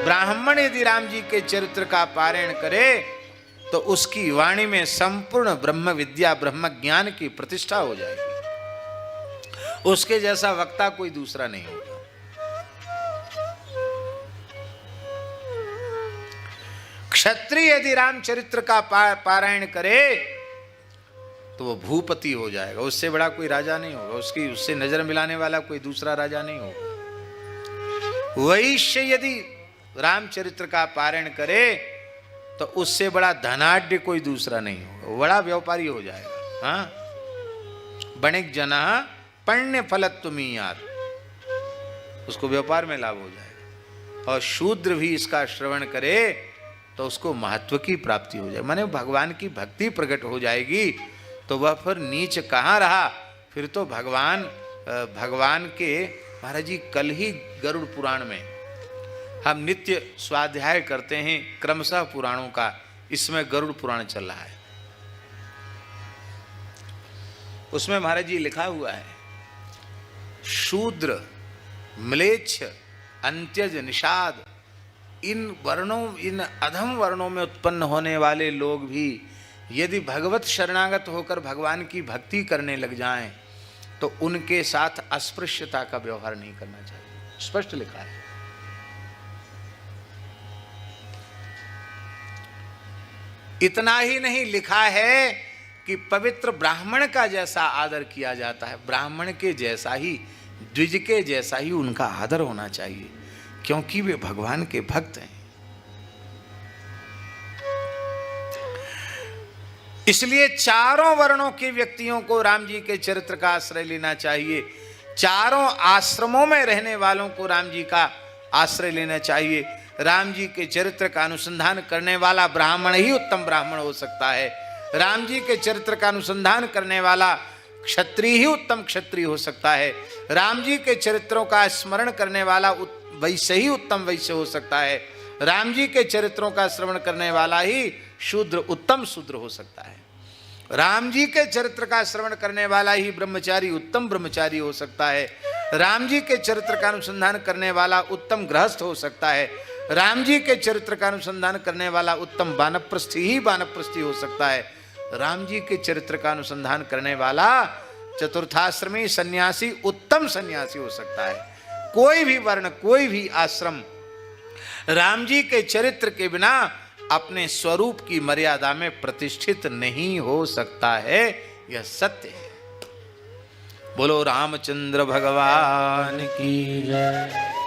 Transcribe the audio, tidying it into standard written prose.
ब्राह्मण यदि राम जी के चरित्र का पारायण करे तो उसकी वाणी में संपूर्ण ब्रह्म विद्या ब्रह्म ज्ञान की प्रतिष्ठा हो जाएगी। उसके जैसा वक्ता कोई दूसरा नहीं होगा। क्षत्रिय यदि रामचरित्र का पारायण करे तो वो भूपति हो जाएगा। उससे बड़ा कोई राजा नहीं होगा। उससे नजर मिलाने वाला कोई दूसरा राजा नहीं होगा। वैश्य यदि रामचरित्र का पारायण करे तो उससे बड़ा धनाढ्य कोई दूसरा नहीं होगा। बड़ा व्यापारी हो जाएगा। हाँ, वणिक जना पुण्य फलत्वमीयात्, उसको व्यापार में लाभ हो जाएगा। और शूद्र भी इसका श्रवण करे तो उसको महत्व की प्राप्ति हो जाएगी, माने भगवान की भक्ति प्रकट हो जाएगी। तो वह फिर नीच कहाँ रहा, फिर तो भगवान के महाराज जी कल ही गरुड़ पुराण में हम नित्य स्वाध्याय करते हैं क्रमशः पुराणों का, इसमें गरुड़ पुराण चल रहा है। उसमें महाराज जी लिखा हुआ है, शूद्र म्लेच्छ अंत्यज निषाद इन अधम वर्णों में उत्पन्न होने वाले लोग भी यदि भगवत शरणागत होकर भगवान की भक्ति करने लग जाएं तो उनके साथ अस्पृश्यता का व्यवहार नहीं करना चाहिए। स्पष्ट लिखा है। इतना ही नहीं, लिखा है कि पवित्र ब्राह्मण का जैसा आदर किया जाता है, ब्राह्मण के जैसा ही, द्विज के जैसा ही उनका आदर होना चाहिए, क्योंकि वे भगवान के भक्त हैं। इसलिए चारों वर्णों के व्यक्तियों को राम जी के चरित्र का आश्रय लेना चाहिए। चारों आश्रमों में रहने वालों को राम जी का आश्रय लेना चाहिए। राम जी के चरित्र का अनुसंधान करने वाला ब्राह्मण ही उत्तम ब्राह्मण हो सकता है। राम जी के चरित्र का अनुसंधान करने वाला क्षत्रिय ही उत्तम क्षत्रिय हो सकता है। राम जी के चरित्रों का स्मरण करने वाला वैश्य ही उत्तम वैश्य हो सकता है। राम जी के चरित्रों का श्रवण करने वाला ही शूद्र उत्तम शूद्र हो सकता है। राम जी के चरित्र का श्रवण करने वाला ही ब्रह्मचारी उत्तम ब्रह्मचारी हो सकता है। राम जी के चरित्र का अनुसंधान करने वाला उत्तम गृहस्थ हो सकता है। राम जी के चरित्र का अनुसंधान करने वाला उत्तम वानप्रस्थी ही वानप्रस्थी हो सकता है। राम जी के चरित्र का अनुसंधान करने वाला चतुर्थाश्रमी सन्यासी उत्तम सन्यासी हो सकता है। कोई भी वर्ण, कोई भी आश्रम राम जी के चरित्र के बिना अपने स्वरूप की मर्यादा में प्रतिष्ठित नहीं हो सकता है। यह सत्य है। बोलो रामचंद्र भगवान की जय।